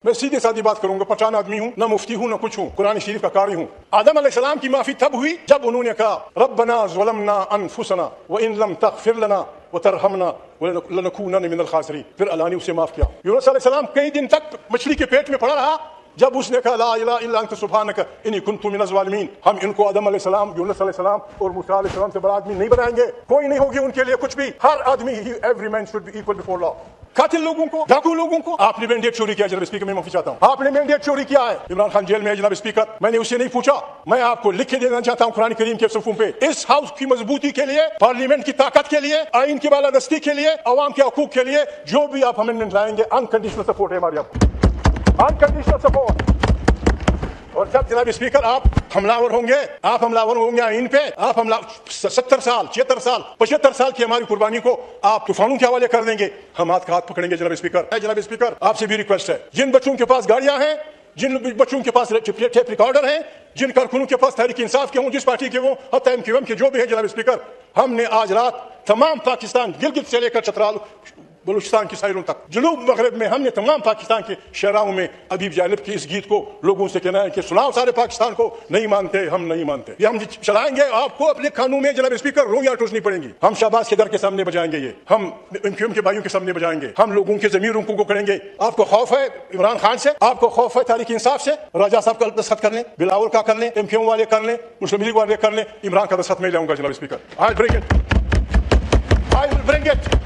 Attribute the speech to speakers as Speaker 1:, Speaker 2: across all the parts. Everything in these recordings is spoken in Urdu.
Speaker 1: میں سیدھی سادی بات کروں گا، پٹھان آدمی ہوں، نہ مفتی ہوں، نہ کچھ ہوں، قرآن شریف کا قاری ہوں۔ آدم علیہ السلام کی معافی تب ہوئی جب انہوں نے کہا ربنا ظلمنا انفسنا وان لم تغفر لنا وترحمنا لنکونن من الخاسرین، پھر اللہ نے اسے معاف کیا۔ یونس علیہ السلام کئی دن تک مچھلی کے پیٹ میں پڑا رہا، جب اس نے کہا لا الہ الا انت سبحانک انی کنت من الظالمین۔ ہم ان کو آدم علیہ السلام، یونس علیہ السلام اور موسیٰ علیہ السلام سے بڑا آدمی نہیں بنائیں گے، کوئی نہیں ہوگی ان کے لیے کچھ بھی۔ ہر آدمی every man should be equal before law. قاتل لوگوں کو، ڈاکو لوگوں کو آپ نے مینڈیٹ چوری کیا جناب اسپیکر، میں معافی چاہتا ہوں، آپ نے مینڈیٹ چوری کیا ہے۔ عمران خان جیل میں ہے جناب اسپیکر، میں نے اسے نہیں پوچھا، میں آپ کو لکھ کے دینا چاہتا ہوں قرآن کریم کے صفحوں پہ، اس ہاؤس کی مضبوطی کے لیے، پارلیمنٹ کی طاقت کے لیے، آئین کی بالادستی کے لیے، عوام کے حقوق کے لیے جو بھی آپ امینڈمنٹ لائیں گے، انکنڈیشنل سپورٹ ہے ہماری، آپ انکنڈیشنل سپورٹ۔ اور جب جناب اسپیکر آپ حملہ ہوں گے آئین پہ، آپ 70 سال 75 سال کی ہماری قربانی کو آپ طوفانوں کے حوالے کر دیں گے، ہم ہاتھ کا ہاتھ پکڑیں گے جناب اسپیکر۔ جناب اسپیکر آپ سے بھی ریکویسٹ ہے، جن بچوں کے پاس گاڑیاں ہیں، جن بچوں کے پاس ٹیپ ریکارڈر ہیں، جن کارکنوں کے پاس تحریک انصاف کے ہوں، جس پارٹی کے وہ، حتی MQM کے جو بھی ہے جناب اسپیکر، ہم نے آج رات تمام پاکستان، گلگت سے لے کر چترال بلوچستان کی ساحلوں تک، جنوب مغرب میں، ہم نے تمام پاکستان کے شہراؤں میں ابیب جالب کی اس گیت کو لوگوں سے کہنا ہے کہ سناؤ سارے پاکستان کو، نہیں مانتے، ہم نہیں مانتے، یہ ہم چلائیں گے۔ آپ کو اپنے کانوں میں جناب اسپیکر رویاں ٹوسنی پڑیں گی، ہم شہباز کے گھر کے سامنے بجائیں گے، یہ ہم MQM کے بھائیوں کے سامنے بجائیں گے، ہم لوگوں کے ضمیروں کو کریں گے۔ آپ کو خوف ہے عمران خان سے، آپ کو خوف ہے تحریک انصاف سے، راجہ صاحب کا دستخط کر لیں، بلاول کا کر لیں، MQM والے کر لیں، مسلم لیگ والے کر لیں، عمران کا دستخط میں لاؤں گا جناب speaker. I will bring it.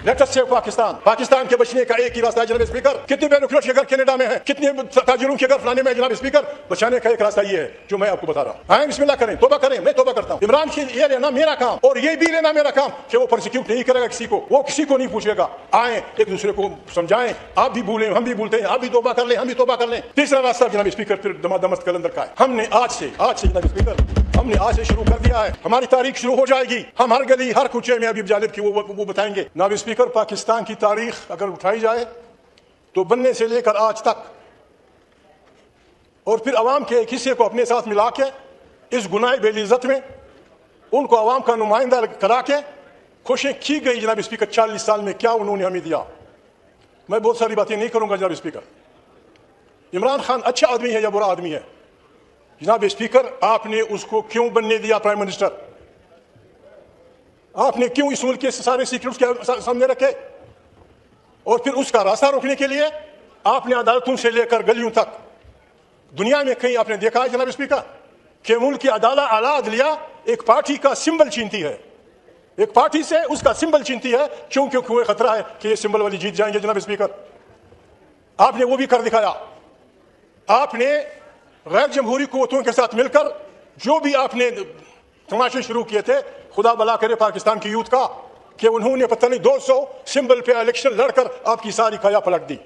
Speaker 1: Let us save Pakistan. Pakistan کے بچنے کا ایک ہی راستہ ہے جناب اسپیکر۔ کتنے بے نکلوں کے گھر کینیڈا میں ہیں، کتنے تاجروں کے گھر فلانے میں جناب اسپیکر، بچانے کا ایک راستہ یہ ہے جو میں آپ کو بتا رہا ہوں۔ آئیں بسم اللہ کریں، توبہ کریں، میں توبہ کرتا ہوں۔ عمران کی یہ لینا میرا کام، اور یہ بھی لینا میرا کام کہ وہ پرسیکیوٹ نہیں کرے گا کسی کو، وہ کسی کو نہیں پوچھے گا۔ آئیں ایک دوسرے کو سمجھائیں، آپ بھی بھولیں، ہم بھی بھولتے ہیں، آپ بھی توبہ کر لیں، ہم بھی توبہ کر لیں۔ تیسرا راستہ جناب اسپیکر پھر دمست کلندر کا ہے۔ ہم نے آج سے جناب اسپیکر، ہم نے آج سے شروع کر دیا ہے، ہماری تاریخ شروع ہو جائے گی، ہم ہر گلی ہر کوچے میں ابیب جالب کی وہ بتائیں گے۔ جناب اسپیکر پاکستان کی تاریخ اگر اٹھائی جائے تو بننے سے لے کر آج تک، اور پھر عوام کے ایک حصے کو اپنے ساتھ ملا کے اس گناہ بے عزت میں ان کو عوام کا نمائندہ کرا کے کوششیں کی گئی جناب اسپیکر۔ 40 سال میں کیا انہوں نے ہمیں دیا، میں بہت ساری باتیں نہیں کروں گا جناب اسپیکر۔ عمران خان اچھا آدمی ہے یا برا آدمی ہے جناب اسپیکر، آپ نے اس کو کیوں بننے دیا پرائم منسٹر؟ آپ نے کیوں اس ملک کے سارے سیکرٹس کے سامنے رکھے؟ اور پھر اس کا راستہ روکنے کے لیے آپ نے عدالتوں سے لے کر گلیوں تک، دنیا میں کہیں آپ نے دیکھا ہے جناب اسپیکر کہ ملک کی اعلیٰ عدلیہ ایک پارٹی کا سمبل چینتی ہے، ایک پارٹی سے اس کا سمبل چینتی ہے، کیونکہ کوئی خطرہ ہے کہ یہ سمبل والی جیت جائیں گے جناب اسپیکر۔ آپ نے وہ بھی کر دکھایا۔ آپ نے غیر جمہوری قوتوں کے ساتھ مل کر جو بھی آپ نے تماشے شروع کیے تھے، خدا بلا کرے پاکستان کی یوتھ کا، کہ انہوں نے پتہ نہیں 200 سمبل پہ الیکشن لڑ کر آپ کی ساری کھایا پلٹ دی،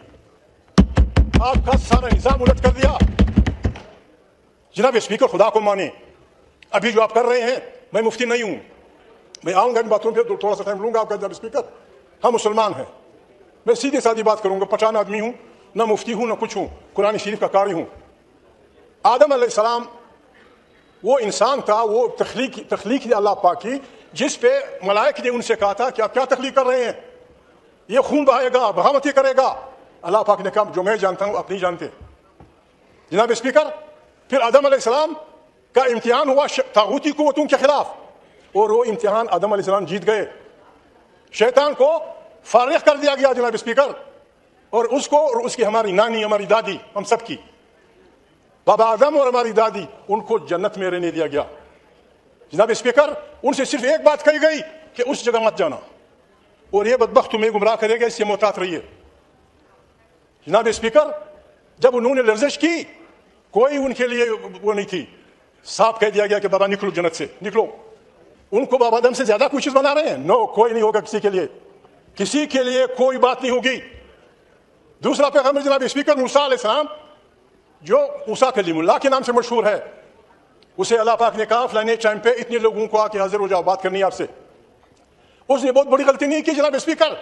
Speaker 1: آپ کا سارا نظام الٹ کر دیا۔ جناب اسپیکر خدا کو مانے، ابھی جو آپ کر رہے ہیں، میں مفتی نہیں ہوں، میں آؤں گا ان باتوں پہ، تھوڑا سا ٹائم لوں گا آپ کا جناب اسپیکر، ہم مسلمان ہیں، میں سیدھی سادی بات کروں گا، پٹھان آدمی ہوں، نہ مفتی ہوں، نہ کچھ ہوں، قرآن شریف کا قاری ہوں۔ آدم علیہ السلام وہ انسان تھا، وہ تخلیق اللہ پاک کی، جس پہ ملائکہ نے ان سے کہا تھا کہ آپ کیا تخلیق کر رہے ہیں، یہ خون بہائے گا، بغاوتیں کرے گا۔ اللہ پاک نے کہا جو میں جانتا ہوں آپ نہیں جانتے۔ جناب اسپیکر پھر آدم علیہ السلام کا امتحان ہوا طاغوتی قوتوں کے خلاف، اور وہ امتحان آدم علیہ السلام جیت گئے، شیطان کو فارغ کر دیا گیا جناب اسپیکر، اور اس کو اور اس کی ہماری نانی، ہماری دادی، ہم سب کی، بابا آدم اور ہماری دادی، ان کو جنت میں رہنے دیا گیا۔ جناب اسپیکر ان سے صرف ایک بات کہی گئی کہ اس جگہ مت جانا، اور یہ بدبخت تمہیں گمراہ کرے گا، اس سے محتاط رہیے۔ جناب اسپیکر جب انہوں نے لرزش کی، کوئی ان کے لیے وہ نہیں تھی، صاف کہہ دیا گیا کہ بابا نکلو جنت سے، نکلو۔ ان کو بابا آدم سے زیادہ کچھ بنا رہے ہیں؟ نو، کوئی نہیں ہوگا کسی کے لیے کوئی بات نہیں ہوگی۔ دوسرا پیغمبر جناب اسپیکر موسیٰ علیہ السلام، جو موسیٰ کلیم اللہ کے نام سے مشہور ہے، اسے اللہ پاک نے کہا فلانے ٹائم پہ اتنے لوگوں کو آ کے حاضر ہو جاؤ، بات کرنی ہے آپ سے۔ اس نے بہت بڑی غلطی نہیں کی جناب اسپیکر،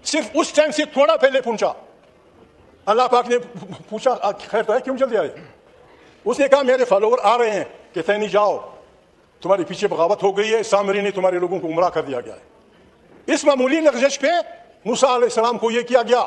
Speaker 1: صرف اس ٹائم سے تھوڑا پہلے پہنچا۔ اللہ پاک نے پوچھا خیر تو ہے، کیوں جلدی آئے؟ اس نے کہا میرے فالوور آ رہے ہیں کہ تینی جاؤ، تمہارے پیچھے بغاوت ہو گئی ہے، سامری نے تمہارے لوگوں کو گمراہ کر دیا گیا ہے۔ اس معمولی لغزش پہ موسیٰ علیہ السلام کو یہ کیا گیا۔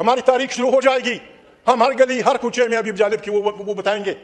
Speaker 1: ہماری تاریخ شروع ہو جائے گی. ہم ہر گلی ہر کوچے میں ابھی جالب کی وہ بتائیں گے